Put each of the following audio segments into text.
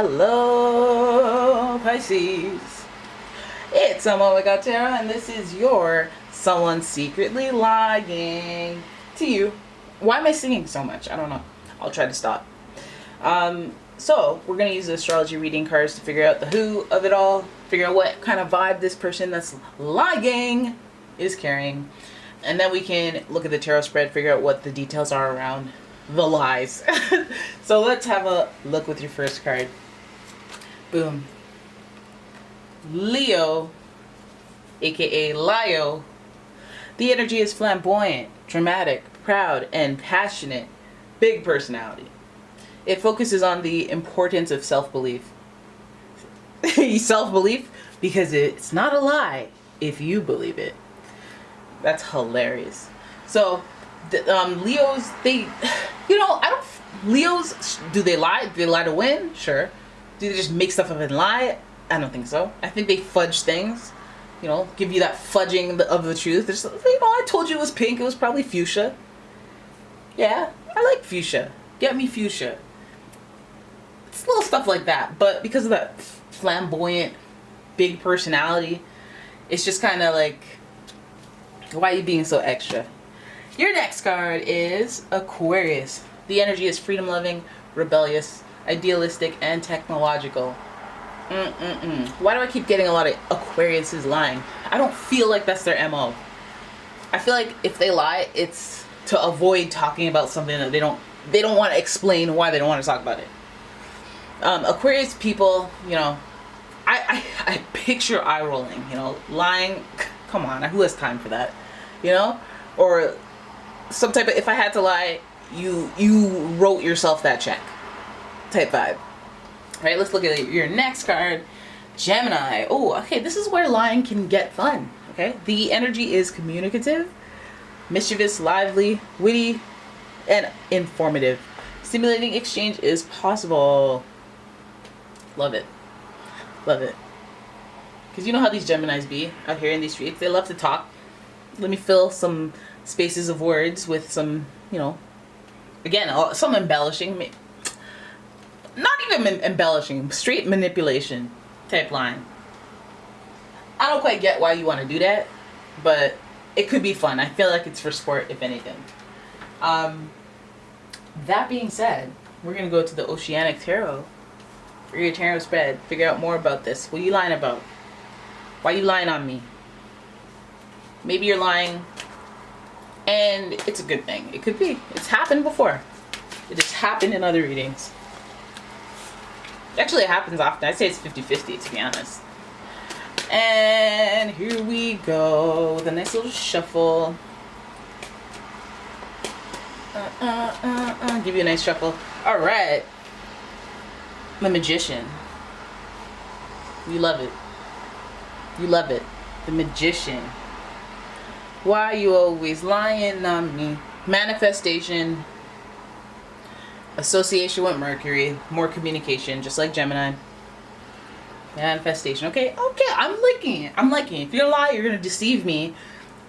Hello, Pisces. It's umomgtarot, and this is your someone secretly lying to you. Why am I singing so much? I don't know. I'll try to stop. So we're gonna use the astrology reading cards to figure out the who of it all, figure out what kind of vibe this person that's lying is carrying, and then we can look at the tarot spread, figure out what the details are around the lies. So let's have a look with your first card. Boom. Leo, aka Lio. The energy is flamboyant, dramatic, proud, and passionate. Big personality. It focuses on the importance of self-belief. Self-belief because it's not a lie if you believe it. That's hilarious. So, Leos, Leos, do they lie? Do they lie to win? Sure. Do they just make stuff up and lie? I don't think so. I think they fudge things. Give you that fudging of the truth. There's, I told you it was pink. It was probably fuchsia. Yeah, I like fuchsia. Get me fuchsia. It's little stuff like that. But because of that flamboyant, big personality, it's just kind of like, why are you being so extra? Your next card is Aquarius. The energy is freedom-loving, rebellious, idealistic, and technological. Why do I keep getting a lot of Aquariuses lying? I don't feel like that's their MO. I feel like if they lie, it's to avoid talking about something that they don't want to explain why they don't want to talk about it. Aquarius people, I picture eye rolling, lying. Come on, who has time for that? Or some type of, if I had to lie, you wrote yourself that check type vibe. All right, let's look at your next card, Gemini. Oh, okay, this is where lying can get fun. Okay, the energy is communicative, mischievous, lively, witty, and informative. Stimulating exchange is possible. Love it. Love it. Because you know how these Geminis be out here in these streets. They love to talk. Let me fill some spaces of words with some, again, some embellishing. Not even embellishing, straight manipulation type line. I don't quite get why you want to do that, but it could be fun. I feel like it's for sport, if anything. That being said, we're going to go to the Oceanic Tarot for your tarot spread. Figure out more about this. What are you lying about? Why are you lying on me? Maybe you're lying and it's a good thing. It could be. It's happened before. It has happened in other readings. Actually, it happens often. I'd say it's 50-50, to be honest. And here we go with a nice little shuffle. Give you a nice shuffle. All right. The Magician. You love it. You love it. The Magician. Why you always lying on me? Manifestation. Association with Mercury. More communication, just like Gemini. Manifestation. Okay, I'm liking it. If you're a liar, you're going to deceive me.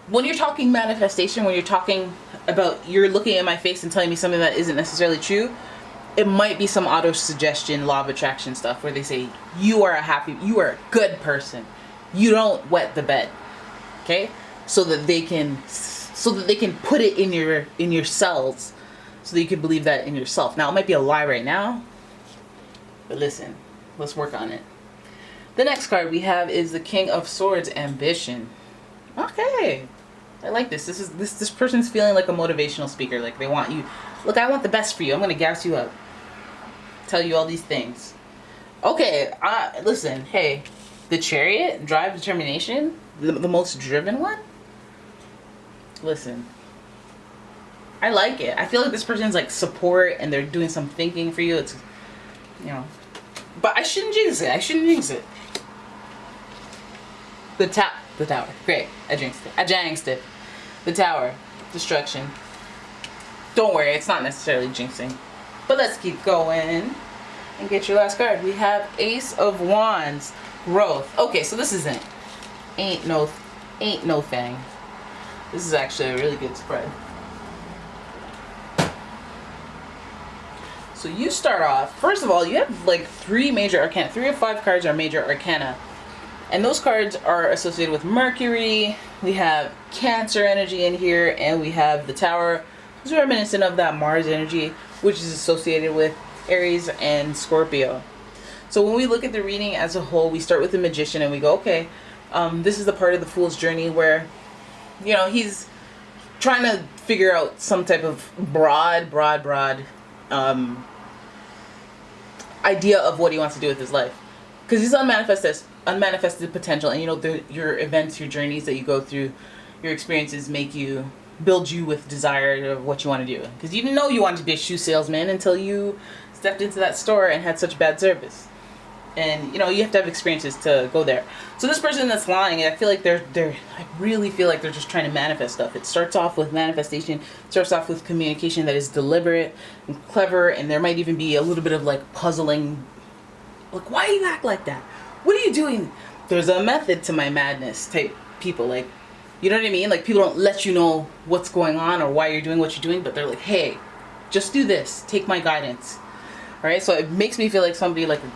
When you're talking manifestation, when you're talking about, you're looking at my face and telling me something that isn't necessarily true, it might be some auto-suggestion, law of attraction stuff where they say, you are a good person. You don't wet the bed. Okay? So that they can put it in your cells, so that you can believe that in yourself. Now, it might be a lie right now, but listen, let's work on it. The next card we have is the King of Swords, Ambition. Okay, I like this. This person's feeling like a motivational speaker. Like they want you. Look, I want the best for you. I'm gonna gas you up. Tell you all these things. Okay, listen. Hey, the Chariot, drive, determination, the most driven one. Listen, I like it. I feel like this person's like support and they're doing some thinking for you. It's, but I shouldn't jinx it. The Tower. Great. I jinxed it. The Tower. Destruction. Don't worry, it's not necessarily jinxing. But let's keep going and get your last card. We have Ace of Wands. Growth. Okay, so this isn't. Ain't no thing. This is actually a really good spread. So you start off, first of all, you have like 3 major arcana. 3 of 5 cards are major arcana. And those cards are associated with Mercury. We have Cancer energy in here, and we have the Tower, which is reminiscent of that Mars energy, which is associated with Aries and Scorpio. So when we look at the reading as a whole, we start with the Magician and we go, okay, this is the part of the Fool's journey where, you know, he's trying to figure out some type of broad idea of what he wants to do with his life. Because he's unmanifested potential, and you know, your events, your journeys that you go through, your experiences build you with desire of what you want to do. Because you didn't know you wanted to be a shoe salesman until you stepped into that store and had such bad service. And you know, you have to have experiences to go there. So this person that's lying, I feel like I really feel like they're just trying to manifest stuff. It starts off with manifestation, starts off with communication that is deliberate and clever, and there might even be a little bit of like puzzling. Like, why do you act like that? What are you doing? There's a method to my madness type people. Like, you know what I mean? Like, people don't let you know what's going on or why you're doing what you're doing, but they're like, hey, just do this. Take my guidance. All right? So it makes me feel like somebody, like a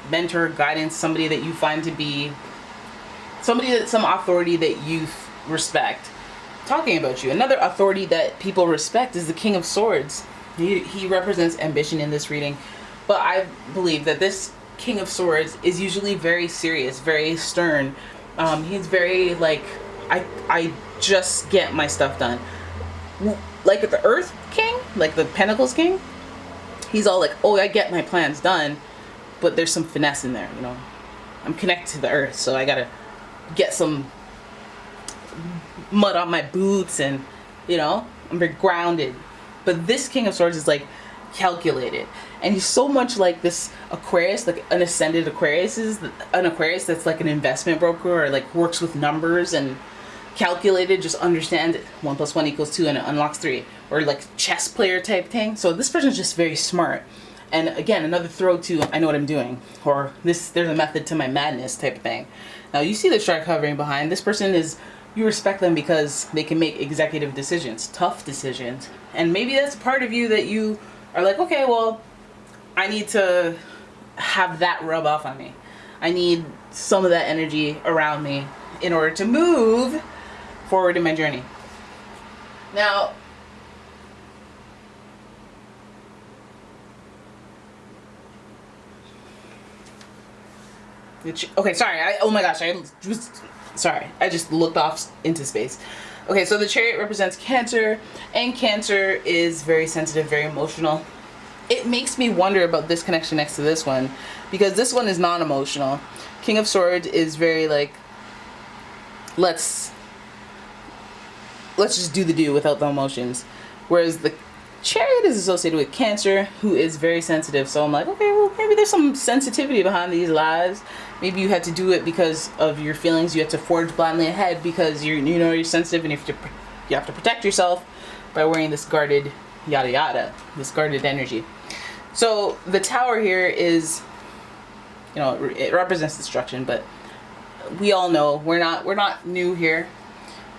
mentor, guidance, somebody that you find to be some authority that you respect talking about you. Another authority that people respect is the King of Swords. He represents ambition in this reading, but I believe that this King of Swords is usually very serious, very stern. He's very like, I just get my stuff done. Like the Earth King, like the Pentacles King, he's all like, oh, I get my plans done, but there's some finesse in there, you know. I'm connected to the Earth, so I gotta get some mud on my boots, and you know, I'm very grounded. But this King of Swords is like calculated, and he's so much like this Aquarius, like an ascended Aquarius is an Aquarius that's like an investment broker or like works with numbers and calculated, just understands 1 + 1 = 2 and it unlocks 3, or like chess player type thing. So this person's just very smart. And again, another throw to I know what I'm doing, or there's a method to my madness type of thing. Now you see the shark hovering behind. This person is, you respect them because they can make executive decisions, tough decisions, and maybe that's a part of you that you are like, okay, well, I need to have that rub off on me. I need some of that energy around me in order to move forward in my journey. Now, okay, sorry. Oh my gosh, I just looked off into space. Okay, so the Chariot represents Cancer, and Cancer is very sensitive, very emotional. It makes me wonder about this connection next to this one, because this one is non-emotional. King of Swords is very like, let's just do the do without the emotions. Whereas the Chariot is associated with Cancer, who is very sensitive. So I'm like, okay, well, maybe there's some sensitivity behind these lies. Maybe you had to do it because of your feelings. You had to forge blindly ahead because you're sensitive, and you have to protect yourself by wearing this guarded yada yada, this guarded energy. So the Tower here is, you know, it represents destruction, but we all know we're not new here.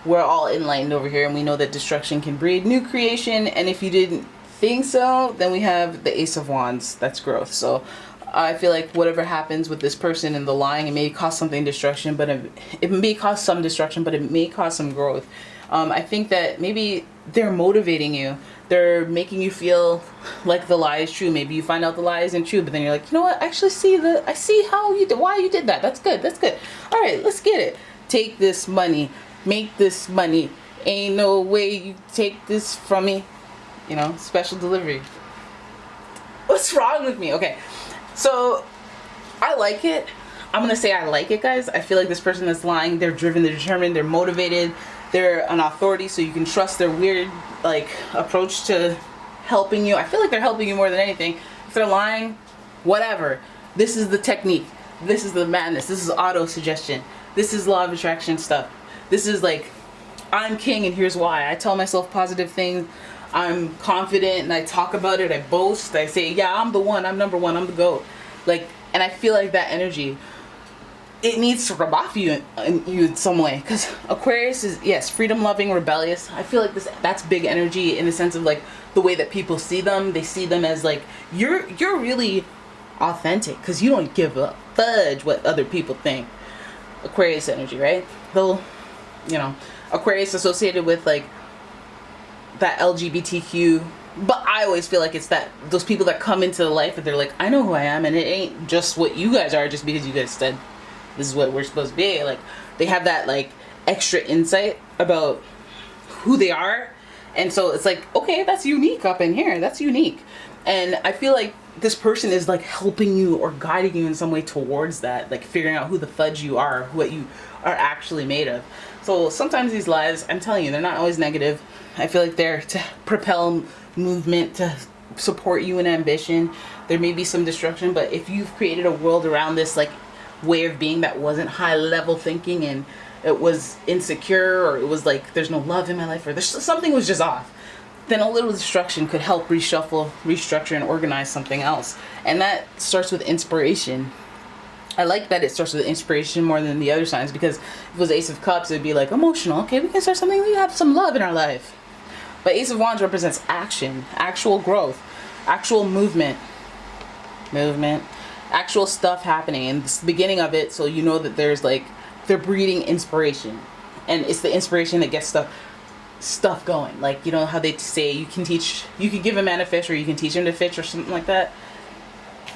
We're all enlightened over here, and we know that destruction can breed new creation. And if you didn't think so, then we have the Ace of Wands. That's growth. So I feel like whatever happens with this person and the lying, it may cause something destruction, but it may cause some destruction, but it may cause some growth. I think that maybe they're motivating you. They're making you feel like the lie is true. Maybe you find out the lie isn't true, but then you're like, you know what? I see why you did that. That's good. All right, let's get it. Take this money. Make this money. Ain't no way you take this from me. You know, special delivery. What's wrong with me? Okay, so I like it. I'm gonna say I like it, guys. I feel like this person that's lying, they're driven, they're determined, they're motivated, they're an authority, so you can trust their weird like approach to helping you. I feel like they're helping you more than anything. If they're lying, whatever. This is the technique. This is the madness. This is auto suggestion. This is law of attraction stuff. This is like, I'm king and here's why. I tell myself positive things. I'm confident and I talk about it. I boast. I say, yeah, I'm the one. I'm number one. I'm the GOAT. Like, and I feel like that energy, it needs to rub off you in some way. Because Aquarius is, yes, freedom loving, rebellious. I feel like that's big energy in the sense of like the way that people see them. They see them as like, you're really authentic because you don't give a fudge what other people think. Aquarius energy, right? They'll, you know, Aquarius associated with like that LGBTQ, but I always feel like it's that those people that come into the life and they're like, I know who I am, and it ain't just what you guys are just because you guys said this is what we're supposed to be. Like, they have that like extra insight about who they are, and so it's like, okay, that's unique up in here, that's unique. And I feel like this person is like helping you or guiding you in some way towards that, like figuring out who the fudge you are, what you are actually made of. So sometimes these lives, I'm telling you, they're not always negative. I feel like they're to propel movement, to support you in ambition. There may be some destruction, but if you've created a world around this like way of being that wasn't high level thinking, and it was insecure, or it was like there's no love in my life, or there's something was just off, then a little destruction could help reshuffle, restructure, and organize something else. And that starts with inspiration. I like that it starts with inspiration more than the other signs, because if it was Ace of Cups, it'd be like emotional. Okay, we can start something, we have some love in our life. But Ace of Wands represents action, actual growth, actual movement, actual stuff happening. And it's the beginning of it, so you know that there's like, they're breeding inspiration. And it's the inspiration that gets stuff going. Like, you know how they say you can give a man a fish, or you can teach him to fish, or something like that.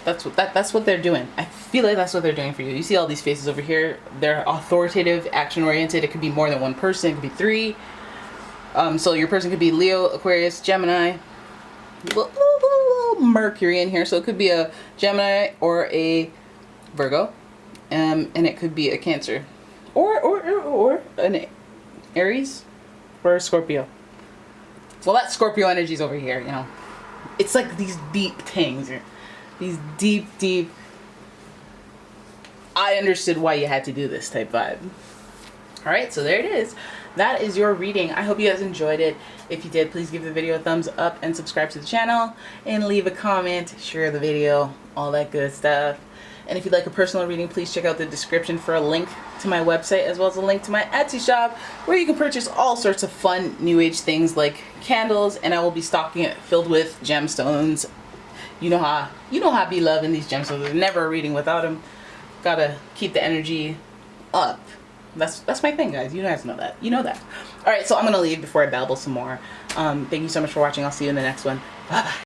That's what they're doing. I feel like that's what they're doing for you. You see all these faces over here, they're authoritative, action oriented. It could be more than one person, it could be 3. So your person could be Leo, Aquarius, Gemini, Mercury in here, so it could be a Gemini or a Virgo, and it could be a Cancer, or an Aries, or a Scorpio. Well, that Scorpio energy is over here, you know. It's like these deep things, these deep, I understood why you had to do this type vibe. Alright, so there it is. That is your reading. I hope you guys enjoyed it. If you did, please give the video a thumbs up and subscribe to the channel, and leave a comment, share the video, all that good stuff. And if you'd like a personal reading, please check out the description for a link to my website, as well as a link to my Etsy shop, where you can purchase all sorts of fun new age things like candles, and I will be stocking it filled with gemstones. You know how I be loving these gemstones. There's never a reading without them. Gotta keep the energy up. That's my thing, guys. You guys know that. You know that. Alright, so I'm gonna leave before I babble some more. Thank you so much for watching. I'll see you in the next one. Bye bye.